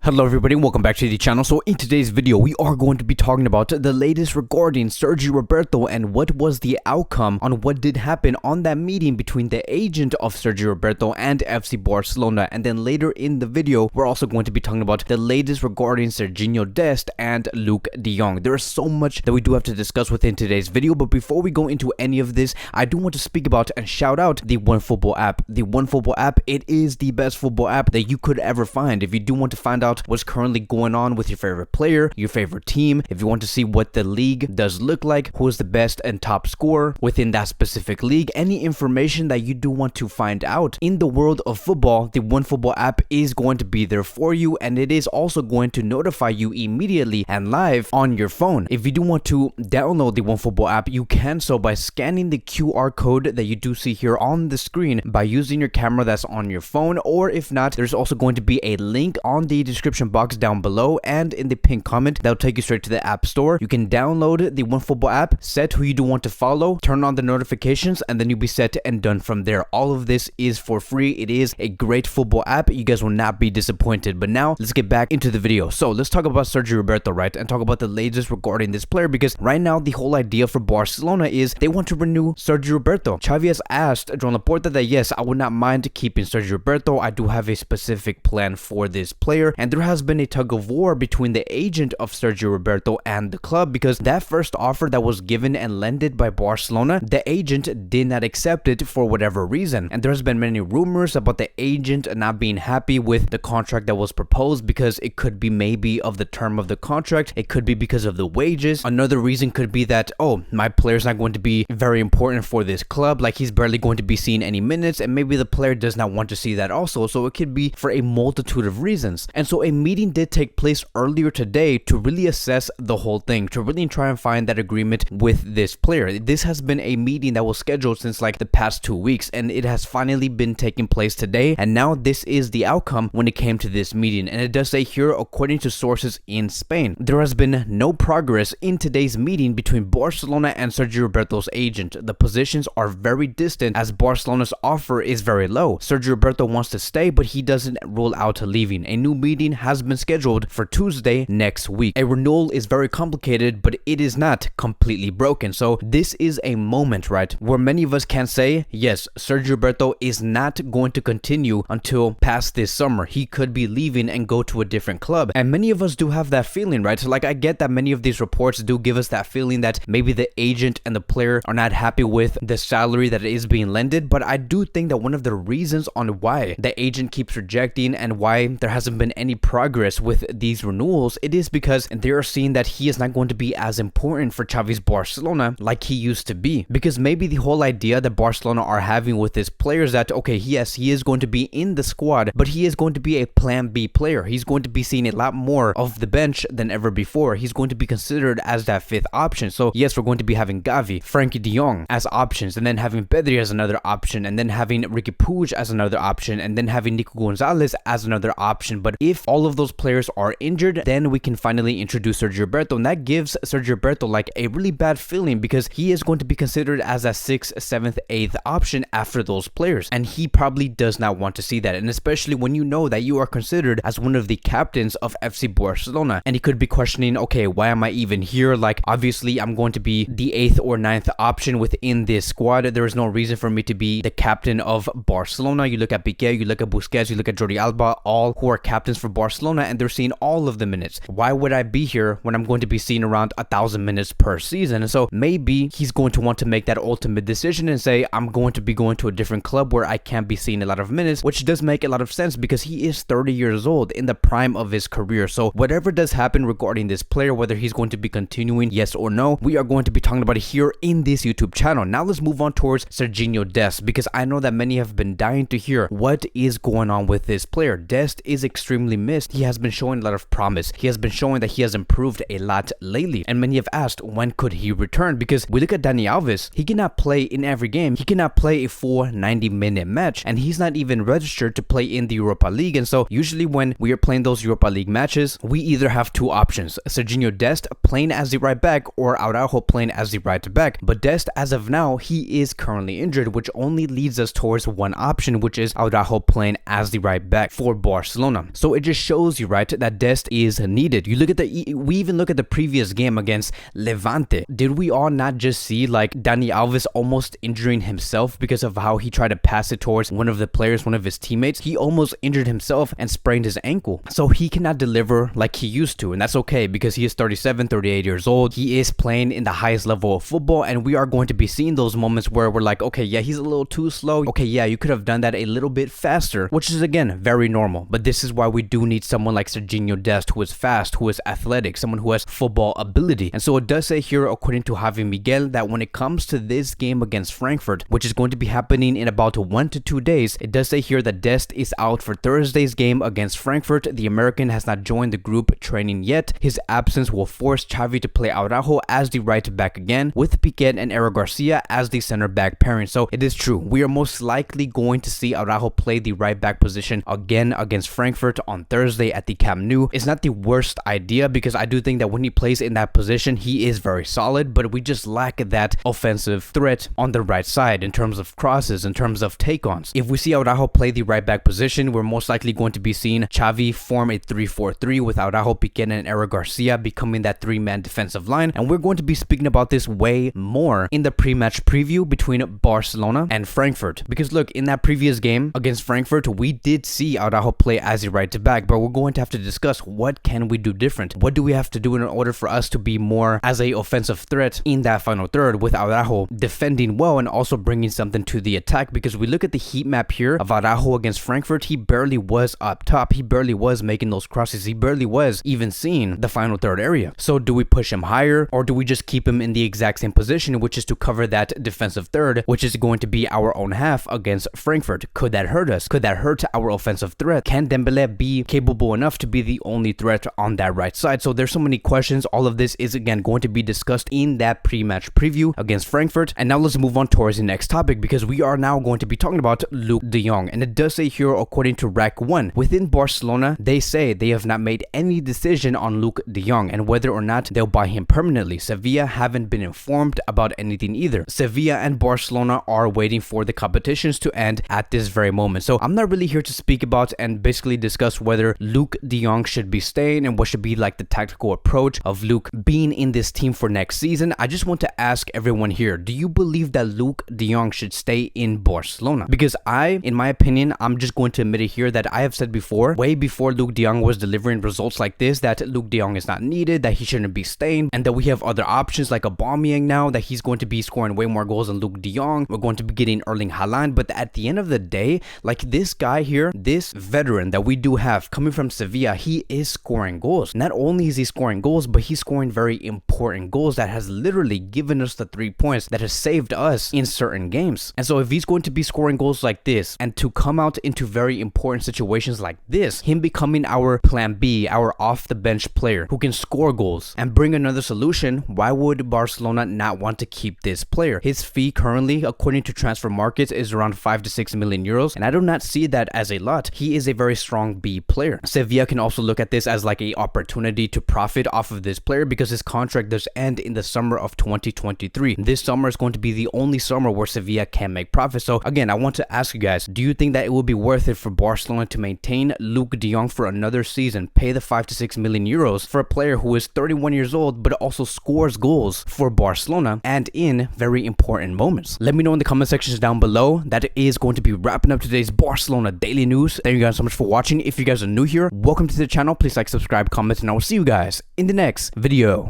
Hello everybody, welcome back to the channel. So in today's video, we are going to be talking about the latest regarding Sergi Roberto and what was the outcome on what did happen on that meeting between the agent of Sergi Roberto and FC Barcelona. And then later in the video, we're also going to be talking about the latest regarding Sergino Dest and Luuk de Jong. There is so much that we do have to discuss within today's video, but before we go into any of this, I do want to speak about and shout out the OneFootball app. The OneFootball app, it is the best football app that you could ever find. If you do want to find out what's currently going on with your favorite player, your favorite team, if you want to see what the league does look like, who is the best and top scorer within that specific league, any information that you do want to find out in the world of football, the OneFootball app is going to be there for you, and it is also going to notify you immediately and live on your phone. If you do want to download the OneFootball app, you can so by scanning the QR code that you do see here on the screen by using your camera that's on your phone, or if not, there's also going to be a link on the description box down below and in the pinned comment that'll take you straight to the app store. You can download the OneFootball app, set who you do want to follow, turn on the notifications, and then you'll be set and done from there. All of this is for free. It is a great football app. You guys will not be disappointed. But now let's get back into the video. So let's talk about Sergi Roberto, right? And talk about the latest regarding this player, because right now the whole idea for Barcelona is they want to renew Sergi Roberto. Xavi has asked Joan Laporta that yes, I would not mind keeping Sergi Roberto. I do have a specific plan for this player, and there has been a tug of war between the agent of Sergi Roberto and the club, because that first offer that was given and lended by Barcelona, the agent did not accept it for whatever reason. And there has been many rumors about the agent not being happy with the contract that was proposed, because it could be maybe of the term of the contract, it could be because of the wages. Another reason could be that, oh, my player's not going to be very important for this club, like he's barely going to be seeing any minutes, and maybe the player does not want to see that also. So it could be for a multitude of reasons. And so a meeting did take place earlier today to really assess the whole thing, to really try and find that agreement with this player. This has been a meeting that was scheduled since like the past 2 weeks, and it has finally been taking place today, and now this is the outcome when it came to this meeting. And it does say here, according to sources in Spain, there has been no progress in today's meeting between Barcelona and Sergi Roberto's agent. The positions are very distant as Barcelona's offer is very low. Sergi Roberto wants to stay, but he doesn't rule out leaving. A new meeting has been scheduled for Tuesday next week. A renewal is very complicated, but it is not completely broken. So this is a moment, right, where many of us can say, yes, Sergi Roberto is not going to continue until past this summer. He could be leaving and go to a different club. And many of us do have that feeling, right? So like, I get that many of these reports do give us that feeling that maybe the agent and the player are not happy with the salary that is being lended. But I do think that one of the reasons on why the agent keeps rejecting and why there hasn't been any progress with these renewals, it is because they are seeing that he is not going to be as important for Xavi's Barcelona like he used to be. Because maybe the whole idea that Barcelona are having with this player is that, okay, yes, he is going to be in the squad, but he is going to be a plan B player. He's going to be seeing a lot more of the bench than ever before. He's going to be considered as that fifth option. So yes, we're going to be having Gavi, Frankie de Jong as options, and then having Pedri as another option, and then having Ricky Puig as another option, and then having Nico Gonzalez as another option. But if all of those players are injured, then we can finally introduce Sergi Roberto, and that gives Sergi Roberto like a really bad feeling, because he is going to be considered as a 6th, 7th, 8th option after those players, and he probably does not want to see that. And especially when you know that you are considered as one of the captains of FC Barcelona, and he could be questioning, okay, why am I even here? Like, obviously I'm going to be the 8th or 9th option within this squad. There is no reason for me to be the captain of Barcelona. You look at Piqué, you look at Busquets, you look at Jordi Alba, all who are captains for Barcelona, and they're seeing all of the minutes. Why would I be here when I'm going to be seeing around 1,000 minutes per season? And so maybe he's going to want to make that ultimate decision and say, I'm going to be going to a different club where I can't be seeing a lot of minutes, which does make a lot of sense because he is 30 years old in the prime of his career. So whatever does happen regarding this player, whether he's going to be continuing, yes or no, we are going to be talking about it here in this YouTube channel. Now let's move on towards Sergino Dest, because I know that many have been dying to hear what is going on with this player. Dest is extremely missed. He has been showing a lot of promise. He has been showing that he has improved a lot lately, and many have asked when could he return, because we look at Dani Alves, he cannot play in every game. He cannot play a full 90-minute match, and he's not even registered to play in the Europa League. And so usually when we are playing those Europa League matches, we either have two options: Sergino Dest playing as the right back or Araujo playing as the right back. But Dest, as of now, he is currently injured, which only leads us towards one option, which is Araujo playing as the right back for Barcelona. So it just just shows you, right, that Dest is needed. You look at we even look at the previous game against Levante. Did we all not just see like Dani Alves almost injuring himself because of how he tried to pass it towards one of the players, one of his teammates? He almost injured himself and sprained his ankle. So he cannot deliver like he used to, and that's okay because he is 37, 38 years old. He is playing in the highest level of football, and we are going to be seeing those moments where we're like, okay, yeah, he's a little too slow. Okay, yeah, you could have done that a little bit faster, which is again very normal. But this is why we do need someone like Sergino Dest, who is fast, who is athletic, someone who has football ability. And so it does say here, according to Javi Miguel, that when it comes to this game against Frankfurt, which is going to be happening in about 1 to 2 days, it does say here that Dest is out for Thursday's game against Frankfurt. The American has not joined the group training yet. His absence will force Xavi to play Araujo as the right back again, with Piquet and Eric Garcia as the center back pairing. So it is true, we are most likely going to see Araujo play the right back position again against Frankfurt on Thursday at the Camp Nou. It's not the worst idea because I do think that when he plays in that position, he is very solid, but we just lack that offensive threat on the right side in terms of crosses, in terms of take-ons. If we see Araujo play the right back position, we're most likely going to be seeing Xavi form a 3-4-3 with Araujo, Piquet, and Eric Garcia becoming that three-man defensive line, and we're going to be speaking about this way more in the pre-match preview between Barcelona and Frankfurt. Because look, in that previous game against Frankfurt, we did see Araujo play as a right back, but we're going to have to discuss what can we do different. What do we have to do in order for us to be more as a offensive threat in that final third, with Araujo defending well and also bringing something to the attack? Because we look at the heat map here of Araujo against Frankfurt, he barely was up top, he barely was making those crosses, he barely was even seeing the final third area. So do we push him higher, or do we just keep him in the exact same position, which is to cover that defensive third, which is going to be our own half against Frankfurt? Could that hurt us? Could that hurt our offensive threat? Can Dembele be capable enough to be the only threat on that right side? So there's so many questions. All of this is again going to be discussed in that pre-match preview against Frankfurt. And now let's move on towards the next topic, because we are now going to be talking about Luuk de Jong. And it does say here, according to Rack 1, within Barcelona, they say they have not made any decision on Luuk de Jong and whether or not they'll buy him permanently. Sevilla haven't been informed about anything either. Sevilla and Barcelona are waiting for the competitions to end at this very moment. So I'm not really here to speak about and basically discuss whether Luuk de Jong should be staying and what should be like the tactical approach of Luuk being in this team for next season. I just want to ask everyone here, do you believe that Luuk de Jong should stay in Barcelona? Because in my opinion, I'm just going to admit it here that I have said before, way before Luuk de Jong was delivering results like this, that Luuk de Jong is not needed, that he shouldn't be staying, and that we have other options like Aubameyang now, that he's going to be scoring way more goals than Luuk de Jong. We're going to be getting Erling Haaland, but at the end of the day, like this guy here, this veteran that we do have coming from Sevilla, he is scoring goals. Not only is he scoring goals, but he's scoring very important goals that has literally given us the 3 points that has saved us in certain games. And so if he's going to be scoring goals like this and to come out into very important situations like this, him becoming our plan B, our off the bench player who can score goals and bring another solution, why would Barcelona not want to keep this player? His fee currently, according to transfer markets, is around 5 to 6 million euros, and I do not see that as a lot. He is a very strong B player. Sevilla can also look at this as like a opportunity to profit off of this player because his contract does end in the summer of 2023. This summer is going to be the only summer where Sevilla can make profit. So again, I want to ask you guys, do you think that it will be worth it for Barcelona to maintain Luuk de Jong for another season, pay the 5 to 6 million euros for a player who is 31 years old but also scores goals for Barcelona and in very important moments? Let me know in the comment sections down below. That is going to be wrapping up today's Barcelona daily news. Thank you guys so much for watching. If you guys are new here, welcome to the channel. Please like, subscribe, comment, and I will see you guys in the next video.